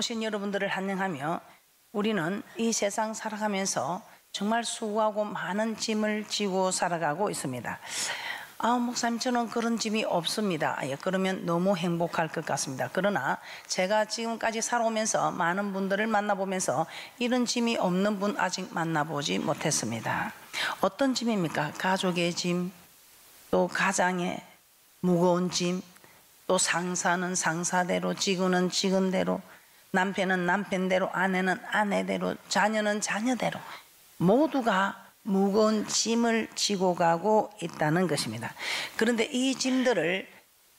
오신 여러분들을 환영하며 우리는 이 세상 살아가면서 정말 수고하고 많은 짐을 지고 살아가고 있습니다. 목사님 저는 그런 짐이 없습니다. 그러면 너무 행복할 것 같습니다. 그러나 제가 지금까지 살아오면서 많은 분들을 만나보면서 이런 짐이 없는 분 아직 만나보지 못했습니다. 어떤 짐입니까? 가족의 짐, 또 가장의 무거운 짐, 또 상사는 상사대로, 직원은 직원대로, 남편은 남편대로, 아내는 아내대로, 자녀는 자녀대로 모두가 무거운 짐을 지고 가고 있다는 것입니다. 그런데 이 짐들을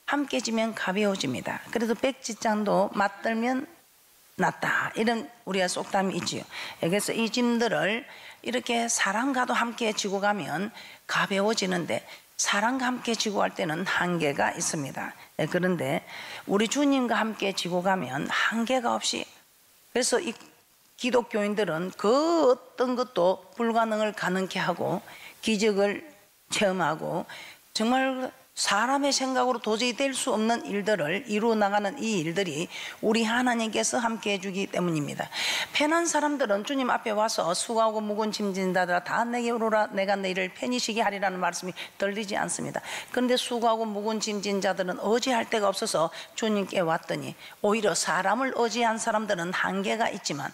함께 지면 가벼워집니다. 그래도 백지장도 맞들면 낫다, 이런 우리가 속담이 있지요. 그래서 이 짐들을 이렇게 사람과도 함께 지고 가면 가벼워지는데 사람과 함께 지고 갈 때는 한계가 있습니다. 그런데 우리 주님과 함께 지고 가면 한계가 없이, 그래서 이 기독교인들은 그 어떤 것도 불가능을 가능케 하고 기적을 체험하고 정말 사람의 생각으로 도저히 될 수 없는 일들을 이루어 나가는 이 일들이 우리 하나님께서 함께 해주기 때문입니다. 편한 사람들은 주님 앞에 와서 수고하고 무거운 짐진 자들아 다 내게 오르라, 내가 너희를 편히 쉬게 하리라는 말씀이 들리지 않습니다. 그런데 수고하고 무거운 짐진 자들은 의지할 데가 없어서 주님께 왔더니 오히려 사람을 의지한 사람들은 한계가 있지만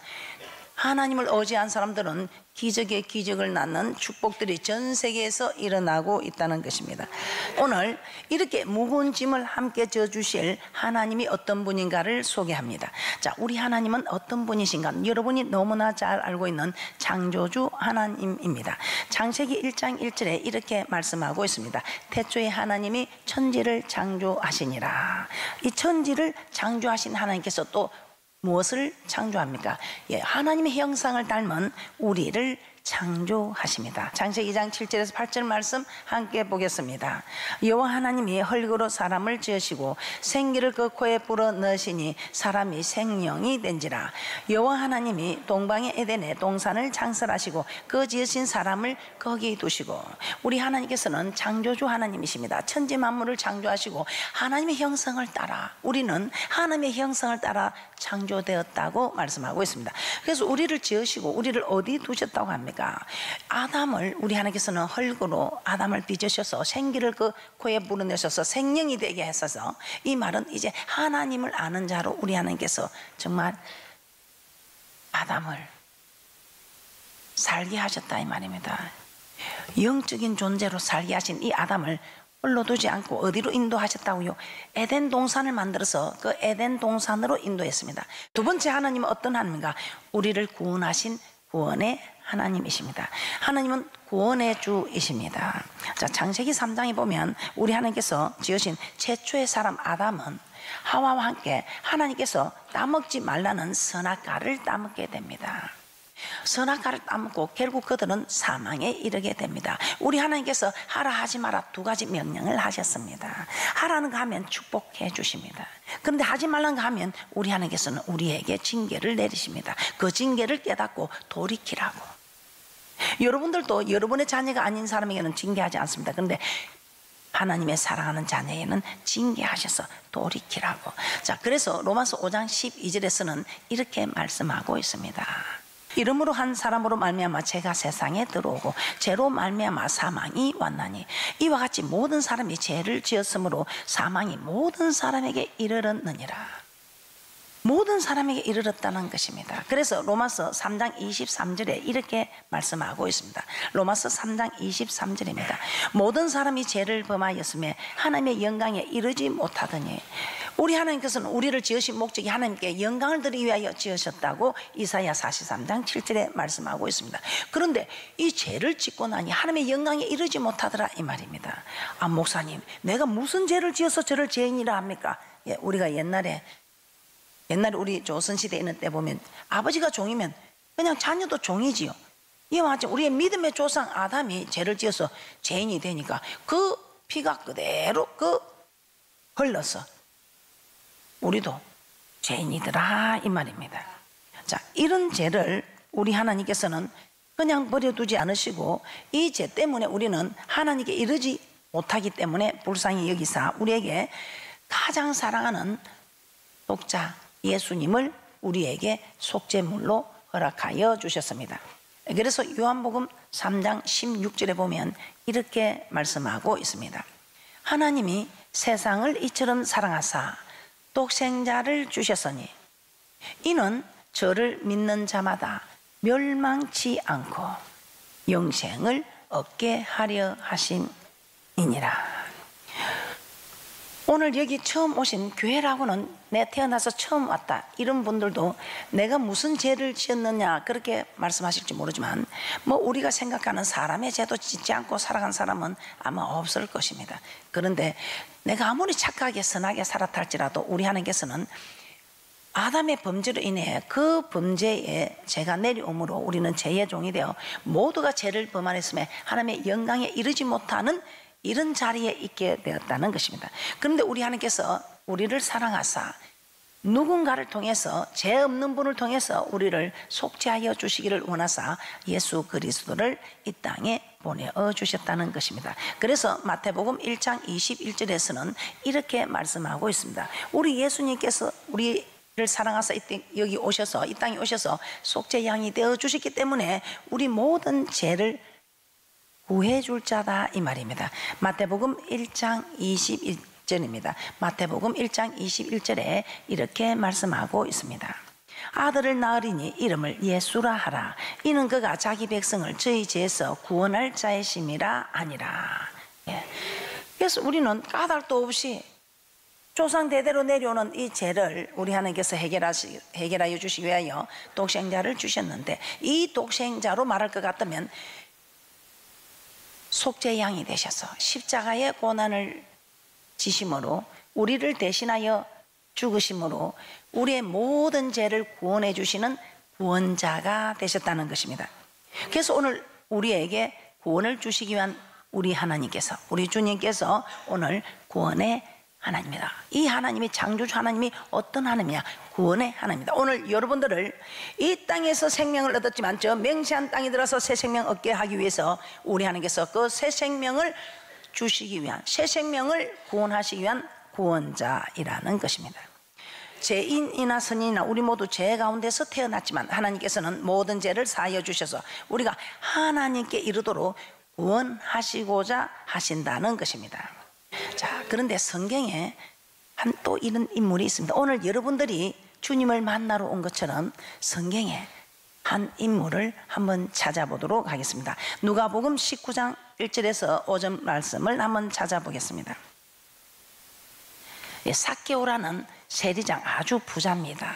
하나님을 의지한 사람들은 기적의 기적을 낳는 축복들이 전 세계에서 일어나고 있다는 것입니다. 오늘 이렇게 무거운 짐을 함께 져주실 하나님이 어떤 분인가를 소개합니다. 자, 우리 하나님은 어떤 분이신가? 여러분이 너무나 잘 알고 있는 창조주 하나님입니다. 창세기 1장 1절에 이렇게 말씀하고 있습니다. 태초에 하나님이 천지를 창조하시니라. 이 천지를 창조하신 하나님께서 또 무엇을 창조합니까? 하나님의 형상을 닮은 우리를 창조하십니다. 창세기 2장 7절에서 8절 말씀 함께 보겠습니다. 여호와 하나님이 흙으로 사람을 지으시고 생기를 그 코에 불어 넣으시니 사람이 생명이 된지라. 여호와 하나님이 동방의 에덴에 동산을 창설하시고 그 지으신 사람을 거기 두시고. 우리 하나님께서는 창조주 하나님이십니다. 천지 만물을 창조하시고 하나님의 형상을 따라, 우리는 하나님의 형상을 따라 창조되었다고 말씀하고 있습니다. 그래서 우리를 지으시고 우리를 어디 두셨다고 합니까? 아담을, 우리 하나님께서는 흙으로 아담을 빚으셔서 생기를 그 코에 불어내셔서 생명이 되게 하셔서, 이 말은 이제 하나님을 아는 자로 우리 하나님께서 정말 아담을 살게 하셨다 이 말입니다. 영적인 존재로 살게 하신 이 아담을 홀로 두지 않고 어디로 인도하셨다고요? 에덴 동산을 만들어서 그 에덴 동산으로 인도했습니다. 두 번째 하나님은 어떤 하나님인가? 우리를 구원하신 구원의 하나님이십니다. 하나님은 구원의 주이십니다. 자, 창세기 3장에 보면 우리 하나님께서 지으신 최초의 사람 아담은 하와와 함께 하나님께서 따먹지 말라는 선악과를 따먹게 됩니다. 선악과를 따먹고 결국 그들은 사망에 이르게 됩니다. 우리 하나님께서 하라 하지 마라 두 가지 명령을 하셨습니다. 하라는 거 하면 축복해 주십니다. 그런데 하지 말라는 거 하면 우리 하나님께서는 우리에게 징계를 내리십니다. 그 징계를 깨닫고 돌이키라고. 여러분들도 여러분의 자녀가 아닌 사람에게는 징계하지 않습니다. 그런데 하나님의 사랑하는 자녀에게는 징계하셔서 돌이키라고. 자, 그래서 로마서 5장 12절에서는 이렇게 말씀하고 있습니다. 이름으로 한 사람으로 말미암아 죄가 세상에 들어오고 죄로 말미암아 사망이 왔나니 이와 같이 모든 사람이 죄를 지었으므로 사망이 모든 사람에게 이르렀느니라. 모든 사람에게 이르렀다는 것입니다. 그래서 로마서 3장 23절에 이렇게 말씀하고 있습니다. 로마서 3장 23절입니다. 모든 사람이 죄를 범하였으며 하나님의 영광에 이르지 못하더니. 우리 하나님께서는 우리를 지으신 목적이 하나님께 영광을 드리기 위하여 지으셨다고 이사야 43장 7절에 말씀하고 있습니다. 그런데 이 죄를 짓고 나니 하나님의 영광에 이르지 못하더라 이 말입니다. 목사님, 내가 무슨 죄를 지어서 저를 죄인이라 합니까? 우리가 옛날에 우리 조선시대에 있는 때 보면 아버지가 종이면 그냥 자녀도 종이지요. 이와 같이 우리의 믿음의 조상 아담이 죄를 지어서 죄인이 되니까 그 피가 그대로 흘러서 우리도 죄인이더라 이 말입니다. 자, 이런 죄를 우리 하나님께서는 그냥 버려두지 않으시고 이 죄 때문에 우리는 하나님께 이르지 못하기 때문에 불쌍히 여기사 우리에게 가장 사랑하는 독자 예수님을 우리에게 속죄물로 허락하여 주셨습니다. 그래서 요한복음 3장 16절에 보면 이렇게 말씀하고 있습니다. 하나님이 세상을 이처럼 사랑하사 독생자를 주셨으니 이는 저를 믿는 자마다 멸망치 않고 영생을 얻게 하려 하심이니라. 오늘 여기 처음 오신 교회라고는 내 태어나서 처음 왔다 이런 분들도 내가 무슨 죄를 지었느냐 그렇게 말씀하실지 모르지만 뭐 우리가 생각하는 사람의 죄도 짓지 않고 살아간 사람은 아마 없을 것입니다. 그런데 내가 아무리 착하게 선하게 살았다 할지라도 우리 하나님께서는 아담의 범죄로 인해 그 범죄에 죄가 내려옴으로 우리는 죄의 종이 되어 모두가 죄를 범하였음에 하나님의 영광에 이르지 못하는 이런 자리에 있게 되었다는 것입니다. 그런데 우리 하나님께서 우리를 사랑하사 누군가를 통해서 죄 없는 분을 통해서 우리를 속죄하여 주시기를 원하사 예수 그리스도를 이 땅에 보내어 주셨다는 것입니다. 그래서 마태복음 1장 21절에서는 이렇게 말씀하고 있습니다. 우리 예수님께서 우리를 사랑하사 여기 오셔서 이 땅에 오셔서 속죄 양이 되어 주셨기 때문에 우리 모든 죄를 구해줄 자다 이 말입니다. 마태복음 1장 21절입니다. 마태복음 1장 21절에 이렇게 말씀하고 있습니다. 아들을 낳으리니 이름을 예수라 하라. 이는 그가 자기 백성을 저희 죄에서 구원할 자이심이라 아니라. 예. 그래서 우리는 까닭도 없이 조상 대대로 내려오는 이 죄를 우리 하나님께서 해결하여 주시기 위하여 독생자를 주셨는데 이 독생자로 말할 것 같다면 속죄 양이 되셔서 십자가의 고난을 지심으로 우리를 대신하여 죽으심으로 우리의 모든 죄를 구원해 주시는 구원자가 되셨다는 것입니다. 그래서 오늘 우리에게 구원을 주시기 위한 우리 하나님께서 우리 주님께서 오늘 구원의 하나님이다. 이 하나님이 창조주 하나님이 어떤 하나님이냐? 구원의 하나님이다. 오늘 여러분들을 이 땅에서 생명을 얻었지만 저 맹세한 땅에 들어서 새 생명 얻게 하기 위해서 우리 하나님께서 그 새 생명을 주시기 위한 새 생명을 구원하시기 위한 구원자이라는 것입니다. 죄인이나 선인이나 우리 모두 죄 가운데서 태어났지만 하나님께서는 모든 죄를 사하여 주셔서 우리가 하나님께 이르도록 구원하시고자 하신다는 것입니다. 자, 그런데 성경에 또 이런 인물이 있습니다. 오늘 여러분들이 주님을 만나러 온 것처럼 성경에 한 인물을 한번 찾아보도록 하겠습니다. 누가복음 19장 1절에서 5절 말씀을 한번 찾아보겠습니다. 삭개오라는 세리장 아주 부자입니다.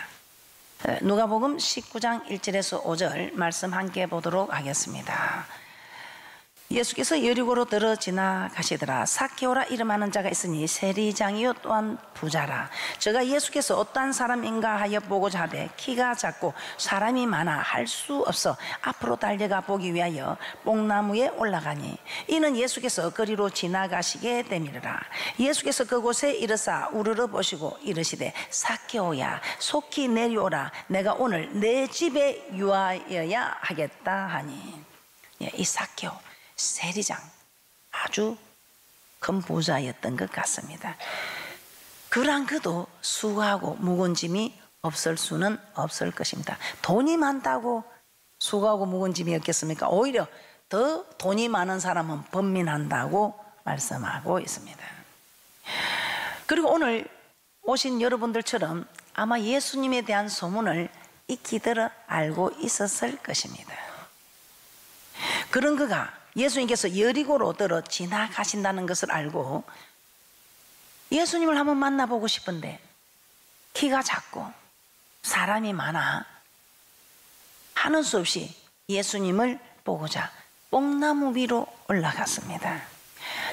누가복음 19장 1절에서 5절 말씀 함께 보도록 하겠습니다. 예수께서 여리고로 들어 지나가시더라. 삭개오라 이름하는 자가 있으니 세리장이요 또한 부자라. 저가 예수께서 어떠한 사람인가 하여 보고자 하되 키가 작고 사람이 많아 할 수 없어 앞으로 달려가 보기 위하여 뽕나무에 올라가니 이는 예수께서 거리로 지나가시게 되미르라. 예수께서 그곳에 이르사 우르르 보시고 이르시되 삭개오야 속히 내려오라. 내가 오늘 내 집에 유하여야 하겠다 하니. 이 삭개오 세리장 아주 큰 부자였던 것 같습니다. 그러한 그도 수고하고 무거운 짐이 없을 수는 없을 것입니다. 돈이 많다고 수고하고 무거운 짐이 없겠습니까? 오히려 더 돈이 많은 사람은 번민한다고 말씀하고 있습니다. 그리고 오늘 오신 여러분들처럼 아마 예수님에 대한 소문을 익히 들어 알고 있었을 것입니다. 그런 그가 예수님께서 여리고로 들어 지나가신다는 것을 알고 예수님을 한번 만나보고 싶은데 키가 작고 사람이 많아 하는 수 없이 예수님을 보고자 뽕나무 위로 올라갔습니다.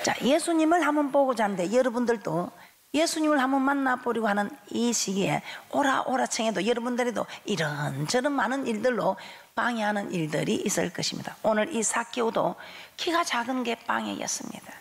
자, 예수님을 한번 보고자 하는데 여러분들도 예수님을 한번 만나보려고 하는 이 시기에 오라 청해도 여러분들에도 이런저런 많은 일들로 방해하는 일들이 있을 것입니다. 오늘 이 삭개오도 키가 작은 게 방해였습니다.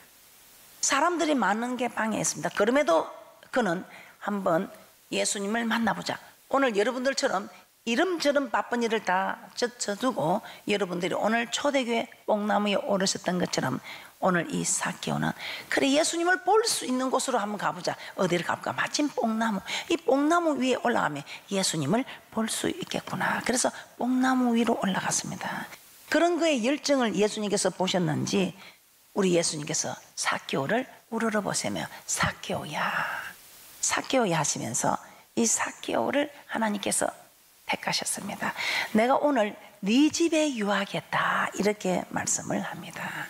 사람들이 많은 게 방해였습니다. 그럼에도 그는 한번 예수님을 만나보자. 오늘 여러분들처럼 이름저름 바쁜 일을 다 젖혀두고 여러분들이 오늘 초대교회 뽕나무에 오르셨던 것처럼 오늘 이 삭개오는 그래 예수님을 볼 수 있는 곳으로 한번 가보자. 어디를 가볼까? 마침 뽕나무, 이 뽕나무 위에 올라가면 예수님을 볼 수 있겠구나. 그래서 뽕나무 위로 올라갔습니다. 그런 거에 열정을 예수님께서 보셨는지 우리 예수님께서 삭개오를 우러러 보세요. 삭개오야, 삭개오야 하시면서 이 삭개오를 하나님께서 택하셨습니다. 내가 오늘 네 집에 유하겠다, 이렇게 말씀을 합니다.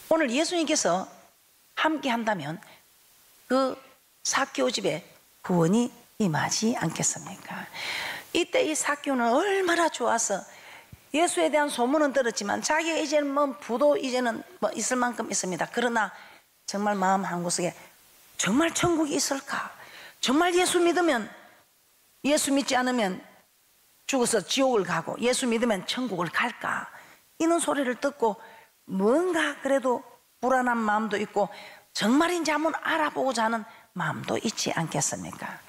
오늘 예수님께서 함께 한다면 그 삭개오 집에 구원이 임하지 않겠습니까? 이때 이 삭개오는 얼마나 좋아서 예수에 대한 소문은 들었지만 자기가 이제는 뭐 부도 이제는 뭐 있을 만큼 있습니다. 그러나 정말 마음 한구석에 정말 천국이 있을까? 정말 예수 믿으면, 예수 믿지 않으면 죽어서 지옥을 가고 예수 믿으면 천국을 갈까? 이런 소리를 듣고 뭔가 그래도 불안한 마음도 있고 정말인지 한번 알아보고자 하는 마음도 있지 않겠습니까?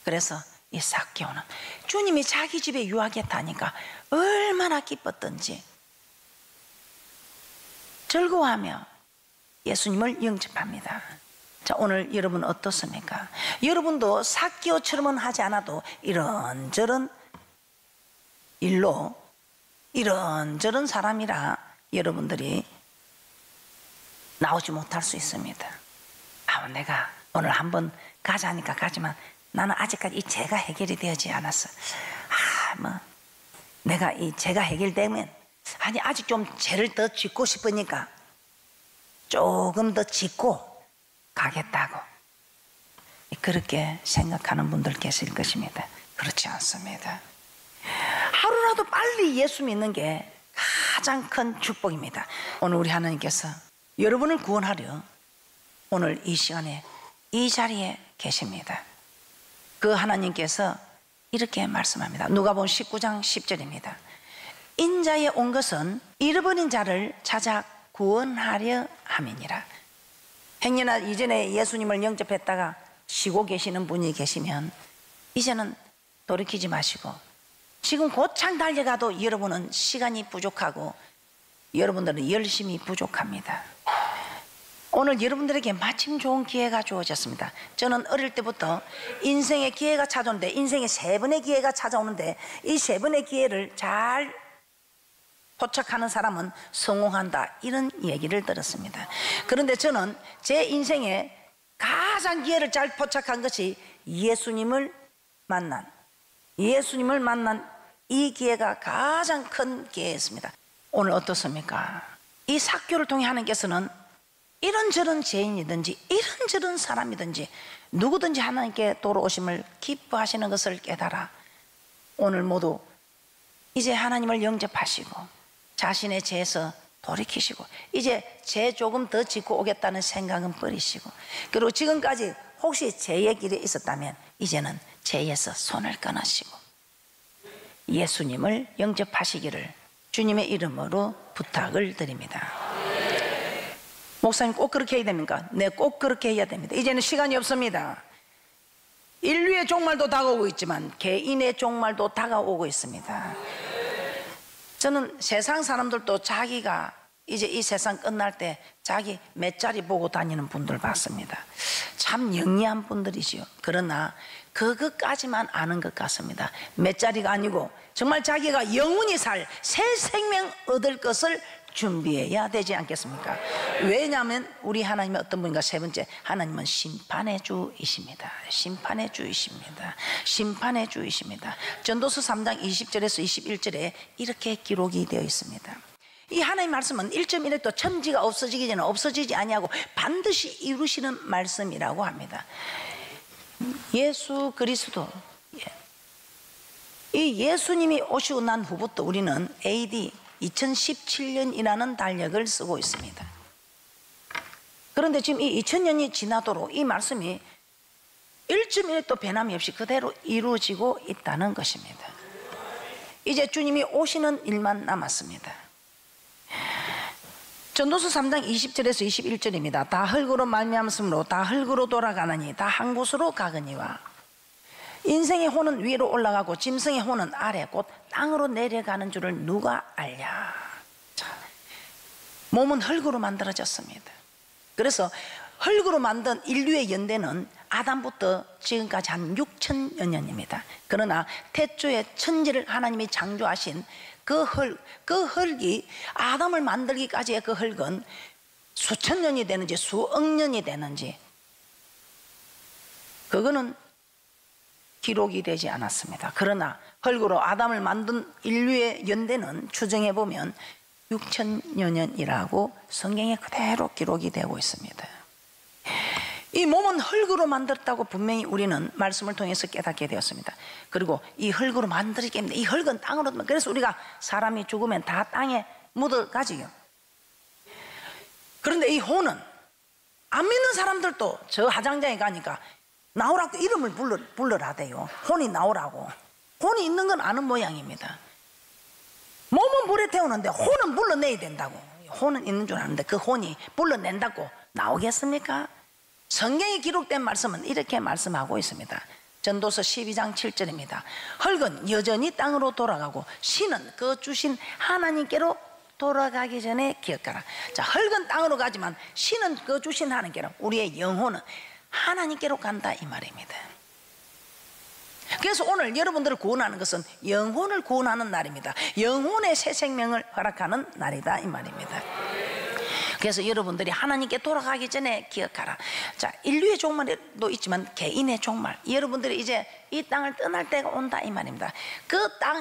그래서 이 삭개오는 주님이 자기 집에 유하겠다니까 얼마나 기뻤던지 즐거워하며 예수님을 영접합니다. 자, 오늘 여러분 어떻습니까? 여러분도 삭개오처럼은 하지 않아도 이런저런 일로 이런저런 사람이라 여러분들이 나오지 못할 수 있습니다. 내가 오늘 한번 가자니까 가지만 나는 아직까지 이 죄가 해결이 되지 않았어. 내가 이 죄가 해결되면 아직 좀 죄를 더 짓고 싶으니까 조금 더 짓고 가겠다고 그렇게 생각하는 분들 계실 것입니다. 그렇지 않습니다. 하루라도 빨리 예수 믿는 게 가장 큰 축복입니다. 오늘 우리 하나님께서 여러분을 구원하려 오늘 이 시간에 이 자리에 계십니다. 그 하나님께서 이렇게 말씀합니다. 누가복음 19장 10절입니다. 인자에 온 것은 잃어버린 자를 찾아 구원하려 함이니라. 행여나 이전에 예수님을 영접했다가 쉬고 계시는 분이 계시면 이제는 돌이키지 마시고 지금 곧장 달려가도 여러분은 시간이 부족하고 여러분들은 열심히 부족합니다. 오늘 여러분들에게 마침 좋은 기회가 주어졌습니다. 저는 어릴 때부터 인생의 기회가 찾아오는데 인생의 3번의 기회가 찾아오는데 이 3번의 기회를 잘 포착하는 사람은 성공한다, 이런 얘기를 들었습니다. 그런데 저는 제 인생에 가장 기회를 잘 포착한 것이 예수님을 만난 이 기회가 가장 큰 기회였습니다. 오늘 어떻습니까? 이 삭개오를 통해 하나님께서는 이런저런 죄인이든지 이런저런 사람이든지 누구든지 하나님께 돌아오심을 기뻐하시는 것을 깨달아 오늘 모두 이제 하나님을 영접하시고 자신의 죄에서 돌이키시고 이제 죄 조금 더 짓고 오겠다는 생각은 버리시고, 그리고 지금까지 혹시 죄의 길에 있었다면 이제는 죄에서 손을 끊으시고 예수님을 영접하시기를 주님의 이름으로 부탁을 드립니다. 목사님 꼭 그렇게 해야 됩니까? 네, 꼭 그렇게 해야 됩니다. 이제는 시간이 없습니다. 인류의 종말도 다가오고 있지만 개인의 종말도 다가오고 있습니다. 저는 세상 사람들도 자기가 이제 이 세상 끝날 때 자기 몇 자리 보고 다니는 분들 봤습니다. 참 영리한 분들이지요. 그러나 그것까지만 아는 것 같습니다. 몇 자리가 아니고 정말 자기가 영원히 살 새 생명 얻을 것을 준비해야 되지 않겠습니까? 왜냐하면 우리 하나님은 어떤 분인가? 세 번째, 하나님은 심판의 주이십니다. 심판의 주이십니다. 심판의 주이십니다. 전도서 3장 20절에서 21절에 이렇게 기록이 되어 있습니다. 이 하나님 말씀은 1.1획도 천지가 없어지기 전에 없어지지 아니하고 반드시 이루시는 말씀이라고 합니다. 예수 그리스도, 이 예수님이 오시고 난 후부터 우리는 AD 2017년이라는 달력을 쓰고 있습니다. 그런데 지금 이 2000년이 지나도록 이 말씀이 1.1획도 변함이 없이 그대로 이루어지고 있다는 것입니다. 이제 주님이 오시는 일만 남았습니다. 전도서 3장 20절에서 21절입니다. 다 흙으로 말미암으므로 다 흙으로 돌아가느니 다 한 곳으로 가거니와 인생의 혼은 위로 올라가고 짐승의 혼은 아래 곧 땅으로 내려가는 줄을 누가 알랴. 자, 몸은 흙으로 만들어졌습니다. 그래서 흙으로 만든 인류의 연대는 아담부터 지금까지 한 6천여 년입니다. 그러나 태초에 천지를 하나님이 창조하신 그 흙이 아담을 만들기까지의 그 흙은 수천 년이 되는지 수억 년이 되는지 그거는 기록이 되지 않았습니다. 그러나 흙으로 아담을 만든 인류의 연대는 추정해 보면 6천여 년이라고 성경에 그대로 기록이 되고 있습니다. 이 몸은 흙으로 만들었다고 분명히 우리는 말씀을 통해서 깨닫게 되었습니다. 그리고 이 흙으로 만들기 때문에 이 흙은 땅으로, 그래서 우리가 사람이 죽으면 다 땅에 묻어가지요. 그런데 이 혼은 안 믿는 사람들도 저 화장장에 가니까 나오라고 이름을 불러라대요. 혼이 나오라고. 혼이 있는 건 아는 모양입니다. 몸은 물에 태우는데 혼은 불러내야 된다고. 혼은 있는 줄 아는데 그 혼이 불러낸다고 나오겠습니까? 성경에 기록된 말씀은 이렇게 말씀하고 있습니다. 전도서 12장 7절입니다. 흙은 여전히 땅으로 돌아가고 신은 그 주신 하나님께로 돌아가기 전에 기억하라. 자, 흙은 땅으로 가지만 신은 그 주신 하나님께로, 우리의 영혼은 하나님께로 간다 이 말입니다. 그래서 오늘 여러분들을 구원하는 것은 영혼을 구원하는 날입니다. 영혼의 새 생명을 허락하는 날이다 이 말입니다. 그래서 여러분들이 하나님께 돌아가기 전에 기억하라. 자, 인류의 종말도 있지만 개인의 종말, 여러분들이 이제 이 땅을 떠날 때가 온다 이 말입니다.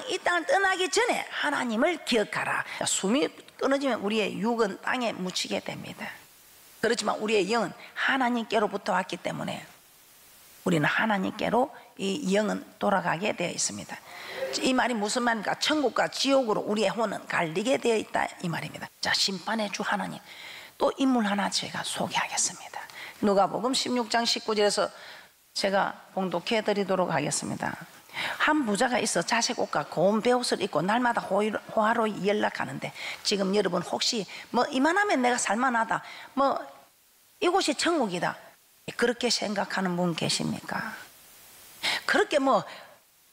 이 땅을 떠나기 전에 하나님을 기억하라. 자, 숨이 끊어지면 우리의 육은 땅에 묻히게 됩니다. 그렇지만 우리의 영은 하나님께로부터 왔기 때문에 우리는 하나님께로 이 영은 돌아가게 되어 있습니다. 이 말이 무슨 말입니까? 천국과 지옥으로 우리의 혼은 갈리게 되어 있다 이 말입니다. 자, 심판의 주 하나님, 또 인물 하나 제가 소개하겠습니다. 누가복음 16장 19절에서 제가 봉독해 드리도록 하겠습니다. 한 부자가 있어 자색 옷과 고운 베옷을 입고 날마다 호화로 연락하는데, 지금 여러분 혹시 뭐 이만하면 내가 살만하다, 뭐 이곳이 천국이다, 그렇게 생각하는 분 계십니까? 그렇게 뭐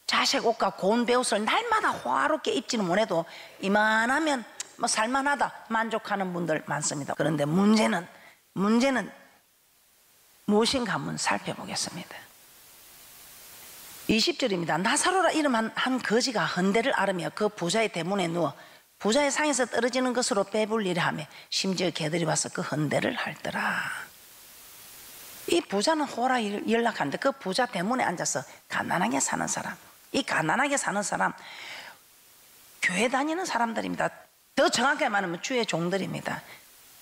자색 옷과 고운 베옷을 날마다 호화롭게 입지는 못해도 이만하면 뭐 살만하다 만족하는 분들 많습니다. 그런데 문제는 무엇인가 한번 살펴보겠습니다. 20절입니다. 나사로라 이름 한 거지가 헌대를 앓으며 그 부자의 대문에 누워 부자의 상에서 떨어지는 것으로 배불리려 하며 심지어 개들이 와서 그 헌대를 핥더라. 이 부자는 호라 연락하는데 그 부자 대문에 앉아서 가난하게 사는 사람, 이 가난하게 사는 사람 교회 다니는 사람들입니다. 더 정확하게 말하면 주의 종들입니다.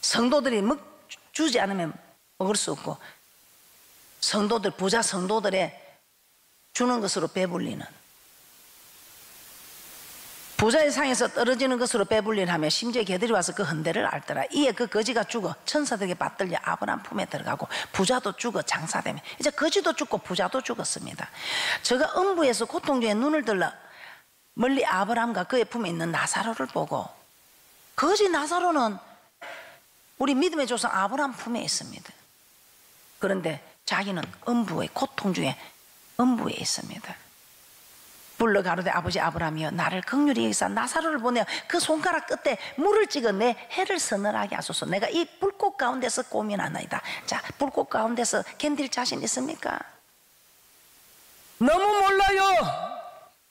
성도들이 주지 않으면 먹을 수 없고, 성도들, 부자 성도들의 주는 것으로 배불리는, 부자의 상에서 떨어지는 것으로 배불리를 하며 심지어 개들이 와서 그 헌대를 앓더라. 이에 그 거지가 죽어 천사들에게 받들려 아브라함 품에 들어가고 부자도 죽어 장사되며, 이제 거지도 죽고 부자도 죽었습니다. 저가 음부에서 고통 중에 눈을 들러 멀리 아브라함과 그의 품에 있는 나사로를 보고, 거지 나사로는 우리 믿음의 조상 아브라함 품에 있습니다. 그런데 자기는 음부의 고통 중에 음부에 있습니다. 불러 가로되 아버지 아브라함이여, 나를 긍휼히 여기사 나사로를 보내어 그 손가락 끝에 물을 찍어 내 해를 서늘하게 하소서. 내가 이 불꽃 가운데서 고민하나이다. 자, 불꽃 가운데서 견딜 자신 있습니까? 너무 몰라요.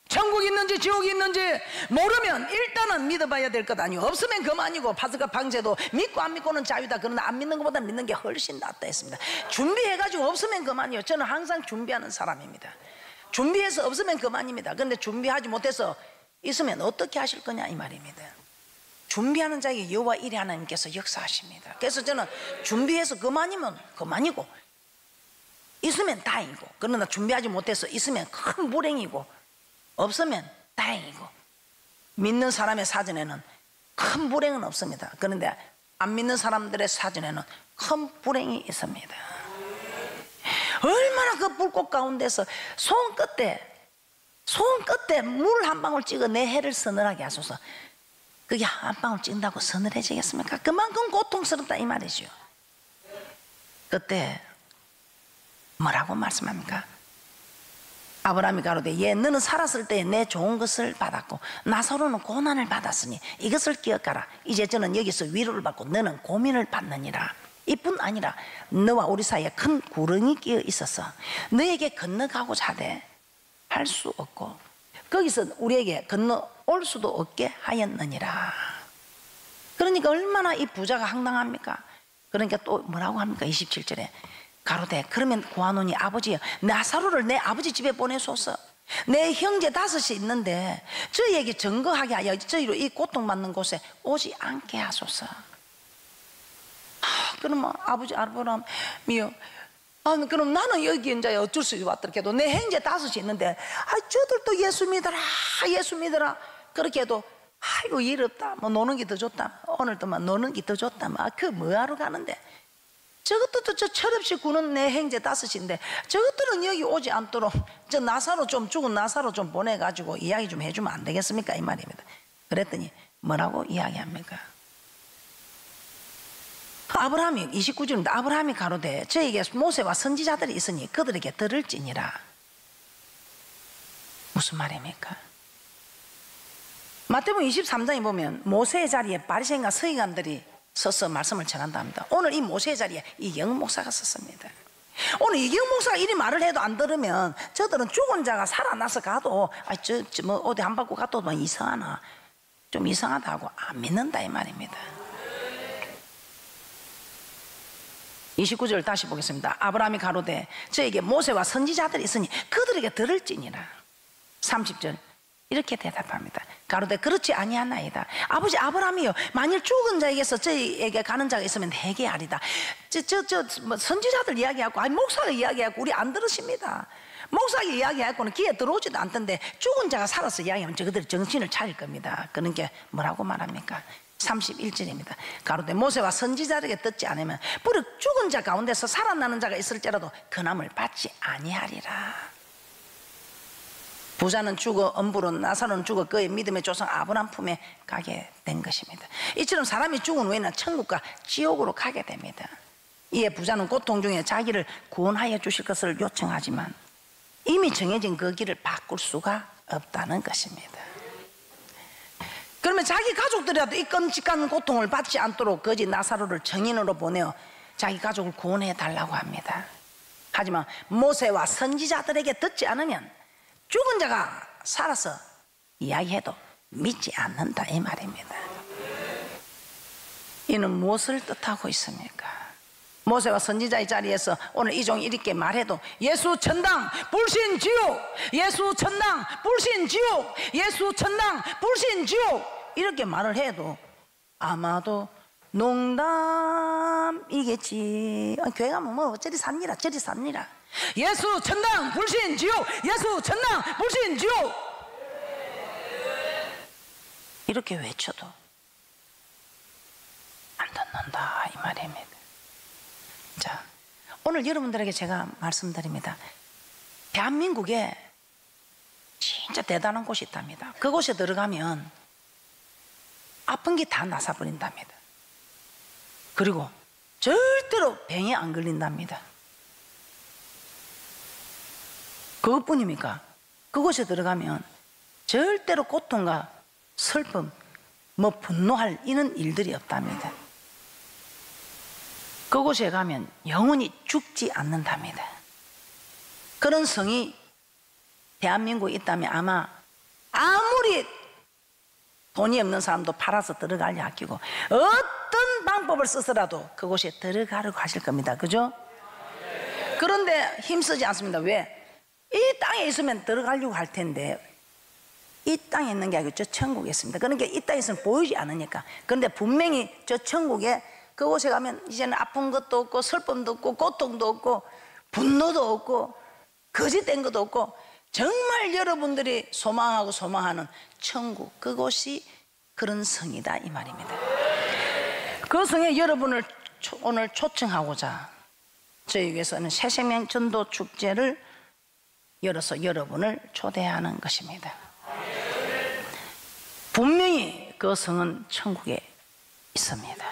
천국이 있는지 지옥이 있는지 모르면 일단은 믿어봐야 될 것 아니고, 없으면 그만이고, 파스가 방제도 믿고 안 믿고는 자유다. 그러나 안 믿는 것보다 믿는 게 훨씬 낫다 했습니다. 준비해가지고 없으면 그만이요. 저는 항상 준비하는 사람입니다. 준비해서 없으면 그만입니다. 그런데 준비하지 못해서 있으면 어떻게 하실 거냐 이 말입니다. 준비하는 자에게 여호와 일의 하나님께서 역사하십니다. 그래서 저는 준비해서 그만이면 그만이고, 있으면 다행이고, 그러나 준비하지 못해서 있으면 큰 불행이고, 없으면 다행이고, 믿는 사람의 사전에는 큰 불행은 없습니다. 그런데 안 믿는 사람들의 사전에는 큰 불행이 있습니다. 얼마나 그 불꽃 가운데서 손끝에 물 한 방울 찍어 내 해를 서늘하게 하소서. 그게 한 방울 찍는다고 서늘해지겠습니까? 그만큼 고통스럽다 이 말이죠. 그때 뭐라고 말씀합니까? 아브라함이 가로되 예 너는 살았을 때 내 좋은 것을 받았고 나사로는 고난을 받았으니 이것을 기억하라. 이제 저는 여기서 위로를 받고 너는 고민을 받느니라. 이뿐 아니라 너와 우리 사이에 큰 구렁이 끼어 있어서 너에게 건너가고자 하되 할 수 없고 거기서 우리에게 건너올 수도 없게 하였느니라. 그러니까 얼마나 이 부자가 황당합니까? 그러니까 또 뭐라고 합니까? 27절에 가로되 그러면 구하노니 아버지여 나사로를 내 아버지 집에 보내소서. 내 형제 5이 있는데 저희에게 증거하게 하여 저희로 이 고통받는 곳에 오지 않게 하소서. 그러면 아버지 아브라함이요 그럼 나는 여기 이제 어쩔 수 없더라도 내 형제 5이 있는데 저들도 예수 믿어라 예수 믿어라 그렇게 해도 아이고 일 없다 뭐 노는 게 더 좋다 오늘도만 노는 게 더 좋다 그 뭐하러 가는데 저것들도 저 철없이 구는 내 형제 5인데 저것들은 여기 오지 않도록 저 나사로 좀 죽은 나사로 좀 보내가지고 이야기 좀 해주면 안 되겠습니까 이 말입니다. 그랬더니 뭐라고 이야기합니까? 아브라함이 29절입니다. 아브라함이 가로되 저에게 모세와 선지자들이 있으니 그들에게 들을지니라. 무슨 말입니까? 마태복음 23장에 보면 모세의 자리에 바리새인과 서기관들이 서서 말씀을 전한다 합니다. 오늘 이 모세의 자리에 이경은 목사가 섰습니다. 오늘 이경은 목사가 이리 말을 해도 안 들으면 저들은 죽은 자가 살아나서 가도 뭐 어디 안 받고 가도 뭐 이상하나 좀 이상하다 하고 안 믿는다 이 말입니다. 29절 다시 보겠습니다. 아브라함이 가로되 저에게 모세와 선지자들이 있으니 그들에게 들을지니라. 30절 이렇게 대답합니다. 가로되 그렇지 아니하나이다. 아버지 아브라함이요 만일 죽은 자에게서 저에게 가는 자가 있으면 내게 아리다. 뭐 선지자들 이야기하고 목사가 이야기하고 우리 안 들으십니다. 목사가 이야기하고는 귀에 들어오지도 않던데 죽은 자가 살아서 이야기하면 저들이 정신을 차릴 겁니다. 그러니까 뭐라고 말합니까? 31절입니다. 가로되 모세와 선지자에게 듣지 않으면 부르 죽은 자 가운데서 살아나는 자가 있을지라도 근함을 받지 아니하리라. 부자는 죽어 엄부로 나사로는 죽어 그의 믿음의 조상 아브라함 품에 가게 된 것입니다. 이처럼 사람이 죽은 후에는 천국과 지옥으로 가게 됩니다. 이에 부자는 고통 중에 자기를 구원하여 주실 것을 요청하지만 이미 정해진 그 길을 바꿀 수가 없다는 것입니다. 그러면 자기 가족들이라도 이 끔찍한 고통을 받지 않도록 거지 나사로를 정인으로 보내어 자기 가족을 구원해 달라고 합니다. 하지만 모세와 선지자들에게 듣지 않으면 죽은 자가 살아서 이야기해도 믿지 않는다 이 말입니다. 이는 무엇을 뜻하고 있습니까? 모세와 선지자의 자리에서 오늘 이 종이 이렇게 말해도 예수 천당 불신 지옥, 예수 천당 불신 지옥, 예수 천당 불신 지옥 이렇게 말을 해도 아마도 농담이겠지. 교회 가면 뭐 저리 삽니다 저리 삽니다. 예수 천당 불신 지옥, 예수 천당 불신 지옥 이렇게 외쳐도 안 듣는다 이 말입니다. 자, 오늘 여러분들에게 제가 말씀드립니다. 대한민국에 진짜 대단한 곳이 있답니다. 그곳에 들어가면 아픈 게 다 나사버린답니다. 그리고 절대로 병에 안 걸린답니다. 그것뿐입니까? 그곳에 들어가면 절대로 고통과 슬픔, 뭐 분노할 이런 일들이 없답니다. 그곳에 가면 영원히 죽지 않는답니다. 그런 성이 대한민국에 있다면 아마 아무리 돈이 없는 사람도 팔아서 들어가려 아끼고 어떤 방법을 써서라도 그곳에 들어가려고 하실 겁니다. 그죠? 그런데 힘쓰지 않습니다. 왜? 이 땅에 있으면 들어가려고 할 텐데 이 땅에 있는 게 아니고 저 천국에 있습니다. 그러니까 이 땅에 있으면 보이지 않으니까. 그런데 분명히 저 천국에 그곳에 가면 이제는 아픈 것도 없고 슬픔도 없고 고통도 없고 분노도 없고 거짓된 것도 없고 정말 여러분들이 소망하고 소망하는 천국, 그곳이 그런 성이다 이 말입니다. 그 성에 여러분을 오늘 초청하고자 저희에게서는 새생명 전도 축제를 열어서 여러분을 초대하는 것입니다. 분명히 그 성은 천국에 있습니다.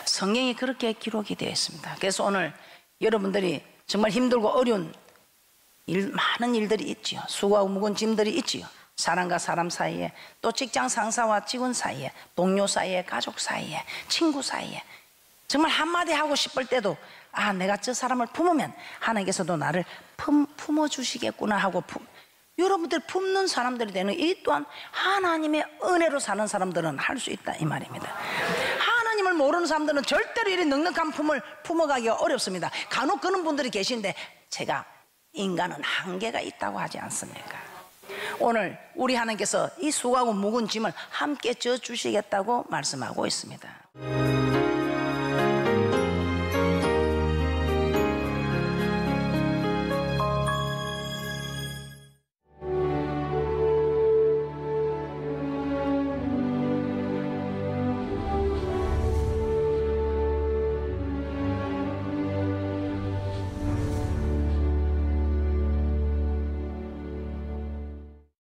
성경이 그렇게 기록이 되어 있습니다. 그래서 오늘 여러분들이 정말 힘들고 어려운 많은 일들이 있지요. 수고하고 무거운 짐들이 있지요. 사람과 사람 사이에, 또 직장 상사와 직원 사이에, 동료 사이에, 가족 사이에, 친구 사이에, 정말 한마디 하고 싶을 때도 내가 저 사람을 품으면 하나님께서도 나를 품어주시겠구나 하고 여러분들 품는 사람들이 되는 이 또한 하나님의 은혜로 사는 사람들은 할 수 있다 이 말입니다. 하나님을 모르는 사람들은 절대로 이런 넉넉한 품을 품어가기가 어렵습니다. 간혹 그런 분들이 계신데 제가 인간은 한계가 있다고 하지 않습니까? 오늘 우리 하나님께서 이 수고하고 무거운 짐을 함께 져주시겠다고 말씀하고 있습니다.